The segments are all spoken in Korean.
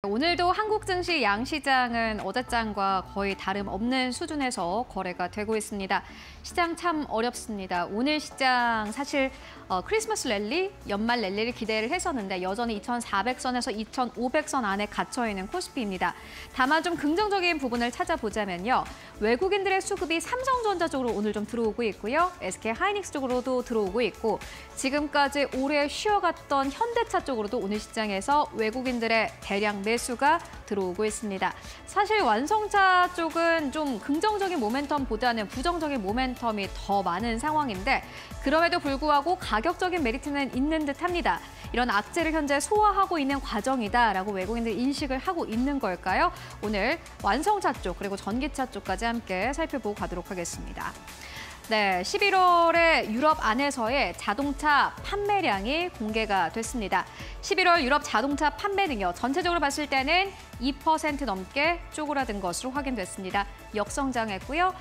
오늘도 한국 증시 양시장은 어제장과 거의 다름없는 수준에서 거래가 되고 있습니다. 시장 참 어렵습니다. 오늘 시장 사실 크리스마스 랠리, 연말 랠리를 기대를 했었는데 여전히 2,400선에서 2,500선 안에 갇혀있는 코스피입니다. 다만 좀 긍정적인 부분을 찾아보자면요. 외국인들의 수급이 삼성전자 쪽으로 오늘 좀 들어오고 있고요. SK하이닉스 쪽으로도 들어오고 있고 지금까지 오래 쉬어갔던 현대차 쪽으로도 오늘 시장에서 외국인들의 대량 매수가 들어오고 있습니다. 사실 완성차 쪽은 좀 긍정적인 모멘텀보다는 부정적인 모멘텀이 더 많은 상황인데 그럼에도 불구하고 가격적인 메리트는 있는 듯합니다. 이런 악재를 현재 소화하고 있는 과정이다라고 외국인들 인식을 하고 있는 걸까요? 오늘 완성차 쪽 그리고 전기차 쪽까지 함께 살펴보고 가도록 하겠습니다. 네, 11월에 유럽 안에서의 자동차 판매량이 공개가 됐습니다. 11월 유럽 자동차 판매는요, 전체적으로 봤을 때는 2% 넘게 쪼그라든 것으로 확인됐습니다. 역성장했고요.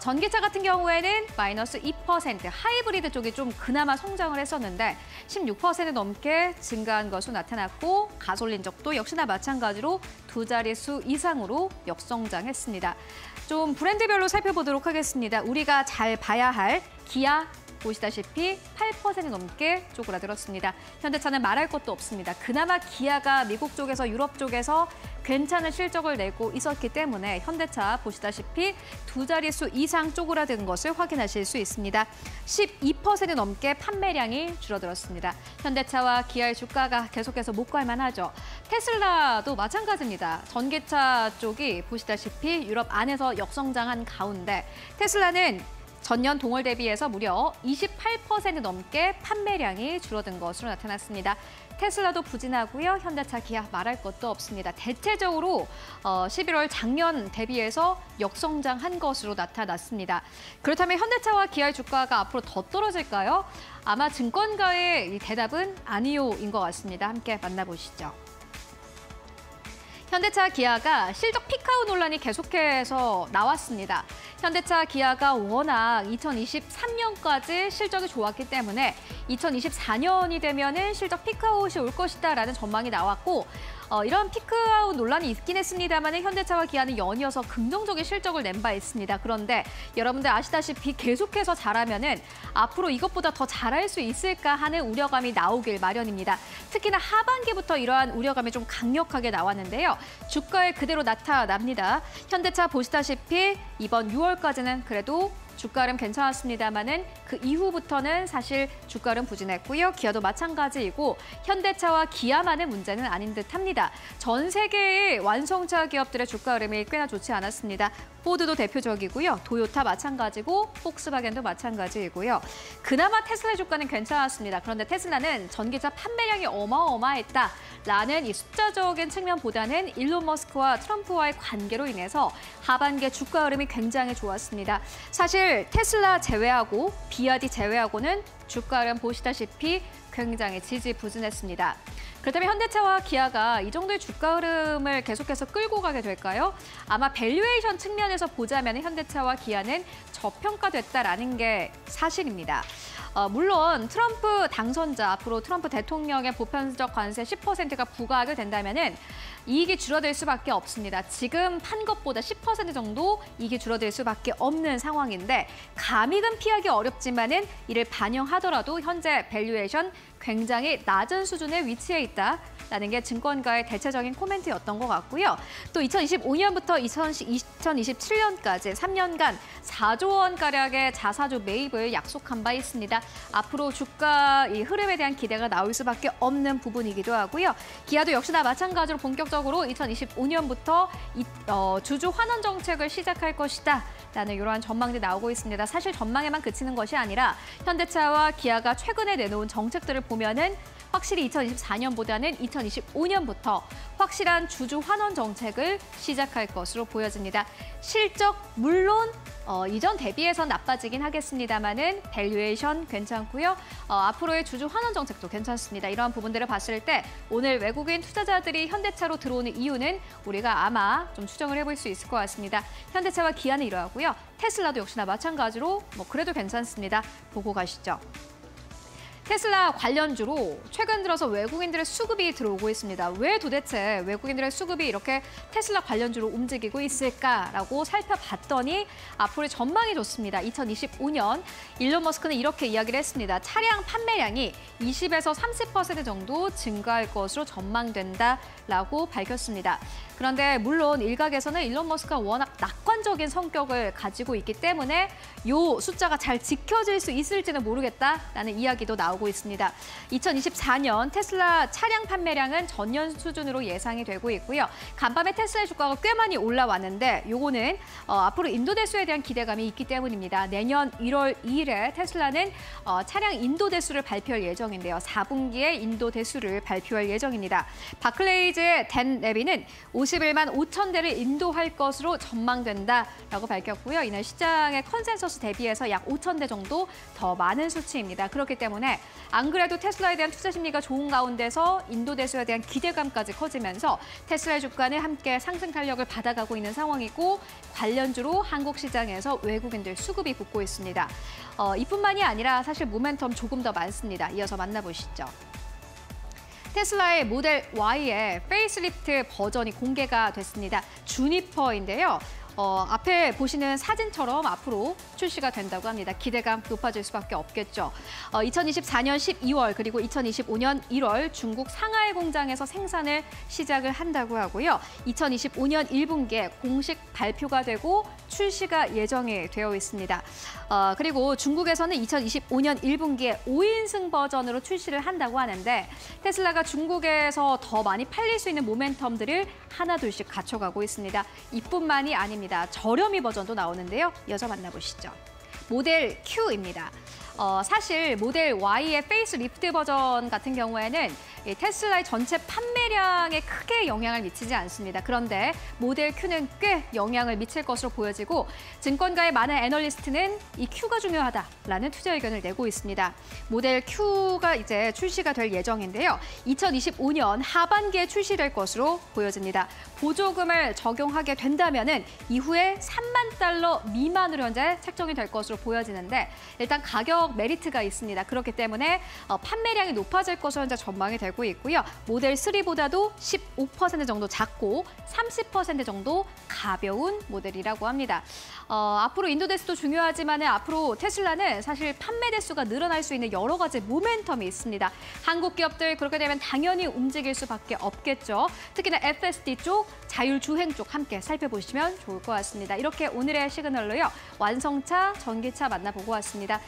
전기차 같은 경우에는 마이너스 2%, 하이브리드 쪽이 좀 그나마 성장을 했었는데 16% 넘게 증가한 것으로 나타났고 가솔린 쪽도 역시나 마찬가지로 두 자릿수 이상으로 역성장했습니다. 좀 브랜드별로 살펴보도록 하겠습니다. 우리가 잘 봐야 할 기아 보시다시피 8% 넘게 쪼그라들었습니다. 현대차는 말할 것도 없습니다. 그나마 기아가 미국 쪽에서 유럽 쪽에서 괜찮은 실적을 내고 있었기 때문에 현대차 보시다시피 두 자릿수 이상 쪼그라든 것을 확인하실 수 있습니다. 12% 넘게 판매량이 줄어들었습니다. 현대차와 기아의 주가가 계속해서 못 갈만하죠. 테슬라도 마찬가지입니다. 전기차 쪽이 보시다시피 유럽 안에서 역성장한 가운데 테슬라는 전년 동월 대비해서 무려 28% 넘게 판매량이 줄어든 것으로 나타났습니다. 테슬라도 부진하고요. 현대차, 기아 말할 것도 없습니다. 대체적으로 11월 작년 대비해서 역성장한 것으로 나타났습니다. 그렇다면 현대차와 기아의 주가가 앞으로 더 떨어질까요? 아마 증권가의 대답은 아니요인 것 같습니다. 함께 만나보시죠. 현대차, 기아가 실적 피크아웃 논란이 계속해서 나왔습니다. 현대차, 기아가 워낙 2023년까지 실적이 좋았기 때문에 2024년이 되면은 실적 피크아웃이 올 것이다라는 전망이 나왔고 이런 피크아웃 논란이 있긴 했습니다만 현대차와 기아는 연이어서 긍정적인 실적을 낸 바 있습니다. 그런데 여러분들 아시다시피 계속해서 잘하면은 앞으로 이것보다 더 잘할 수 있을까 하는 우려감이 나오길 마련입니다. 특히나 하반기부터 이러한 우려감이 좀 강력하게 나왔는데요. 주가에 그대로 나타납니다. 현대차 보시다시피 이번 6월까지는 그래도 주가는 괜찮았습니다만은 그 이후부터는 사실 주가는 부진했고요. 기아도 마찬가지이고 현대차와 기아만의 문제는 아닌 듯합니다. 전 세계의 완성차 기업들의 주가 흐름이 꽤나 좋지 않았습니다. 포드도 대표적이고요. 도요타 마찬가지고 폭스바겐도 마찬가지이고요. 그나마 테슬라 주가는 괜찮았습니다. 그런데 테슬라는 전기차 판매량이 어마어마했다라는 이 숫자적인 측면보다는 일론 머스크와 트럼프와의 관계로 인해서 하반기에 주가 흐름이 굉장히 좋았습니다. 사실 테슬라 제외하고 비아디 제외하고는 주가 흐름 보시다시피 굉장히 지지부진했습니다. 그렇다면 현대차와 기아가 이 정도의 주가 흐름을 계속해서 끌고 가게 될까요? 아마 밸류에이션 측면에서 보자면 현대차와 기아는 저평가됐다라는 게 사실입니다. 물론 트럼프 당선자, 앞으로 트럼프 대통령의 보편적 관세 10%가 부과하게 된다면은 이익이 줄어들 수밖에 없습니다. 지금 판 것보다 10% 정도 이익이 줄어들 수밖에 없는 상황인데 감익은 피하기 어렵지만은 이를 반영하더라도 현재 밸류에이션 굉장히 낮은 수준에 위치해 있다라는 게 증권가의 대체적인 코멘트였던 것 같고요. 또 2025년부터 2027년까지 3년간 4조 원가량의 자사주 매입을 약속한 바 있습니다. 앞으로 주가 이 흐름에 대한 기대가 나올 수밖에 없는 부분이기도 하고요. 기아도 역시나 마찬가지로 본격적으로 2025년부터 주주 환원 정책을 시작할 것이다. 라는 이러한 전망들이 나오고 있습니다. 사실 전망에만 그치는 것이 아니라 현대차와 기아가 최근에 내놓은 정책들을 보면은 확실히 2024년보다는 2025년부터 확실한 주주 환원 정책을 시작할 것으로 보여집니다. 실적 물론 이전 대비해서 나빠지긴 하겠습니다만은 밸류에이션 괜찮고요. 앞으로의 주주 환원 정책도 괜찮습니다. 이러한 부분들을 봤을 때 오늘 외국인 투자자들이 현대차로 들어오는 이유는 우리가 아마 좀 추정을 해볼 수 있을 것 같습니다. 현대차와 기아는 이러하고요. 테슬라도 역시나 마찬가지로 그래도 괜찮습니다. 보고 가시죠. 테슬라 관련주로 최근 들어서 외국인들의 수급이 들어오고 있습니다. 왜 도대체 외국인들의 수급이 이렇게 테슬라 관련주로 움직이고 있을까라고 살펴봤더니 앞으로의 전망이 좋습니다. 2025년 일론 머스크는 이렇게 이야기를 했습니다. 차량 판매량이 20에서 30% 정도 증가할 것으로 전망된다라고 밝혔습니다. 그런데 물론 일각에서는 일론 머스크가 워낙 낙관적인 성격을 가지고 있기 때문에 이 숫자가 잘 지켜질 수 있을지는 모르겠다라는 이야기도 나오고 있습니다. 2024년 테슬라 차량 판매량은 전년 수준으로 예상이 되고 있고요. 간밤에 테슬라의 주가가 꽤 많이 올라왔는데 요거는 앞으로 인도대수에 대한 기대감이 있기 때문입니다. 내년 1월 2일에 테슬라는 차량 인도대수를 발표할 예정인데요. 4분기에 인도대수를 발표할 예정입니다. 바클레이즈의 댄 레비는 51만 5천 대를 인도할 것으로 전망된다라고 밝혔고요. 이는 시장의 컨센서스 대비해서 약 5천 대 정도 더 많은 수치입니다. 그렇기 때문에 안 그래도 테슬라에 대한 투자 심리가 좋은 가운데서 인도 대수에 대한 기대감까지 커지면서 테슬라의 주가는 함께 상승 탄력을 받아가고 있는 상황이고 관련주로 한국 시장에서 외국인들 수급이 붙고 있습니다. 이뿐만이 아니라 사실 모멘텀 조금 더 많습니다. 이어서 만나보시죠. 테슬라의 모델 Y의 페이스리프트 버전이 공개가 됐습니다. 주니퍼인데요. 앞에 보시는 사진처럼 앞으로 출시가 된다고 합니다. 기대감 높아질 수밖에 없겠죠. 2024년 12월 그리고 2025년 1월 중국 상하이 공장에서 생산을 시작을 한다고 하고요. 2025년 1분기에 공식 발표가 되고 출시가 예정이 되어 있습니다. 그리고 중국에서는 2025년 1분기에 5인승 버전으로 출시를 한다고 하는데 테슬라가 중국에서 더 많이 팔릴 수 있는 모멘텀들을 하나둘씩 갖춰가고 있습니다. 이뿐만이 아닙니다. 저렴이 버전도 나오는데요. 이어서 만나보시죠. 모델 Q입니다. 사실 모델 Y의 페이스리프트 버전 같은 경우에는 테슬라의 전체 판매량에 크게 영향을 미치지 않습니다. 그런데 모델 Q는 꽤 영향을 미칠 것으로 보여지고 증권가의 많은 애널리스트는 이 Q가 중요하다라는 투자 의견을 내고 있습니다. 모델 Q가 이제 출시가 될 예정인데요. 2025년 하반기에 출시될 것으로 보여집니다. 보조금을 적용하게 된다면은 이후에 3만 달러 미만으로 현재 책정이 될 것으로 보여지는데 일단 가격 메리트가 있습니다. 그렇기 때문에 판매량이 높아질 것으로 현재 전망이 되고 있고요. 모델 3보다도 15% 정도 작고 30% 정도 가벼운 모델이라고 합니다. 앞으로 인도 대수도 중요하지만 앞으로 테슬라는 사실 판매 대수가 늘어날 수 있는 여러 가지 모멘텀이 있습니다. 한국 기업들 그렇게 되면 당연히 움직일 수밖에 없겠죠. 특히나 FSD 쪽, 자율주행 쪽 함께 살펴보시면 좋을 것 같습니다. 이렇게 오늘의 시그널로요. 완성차, 전기차 만나보고 왔습니다.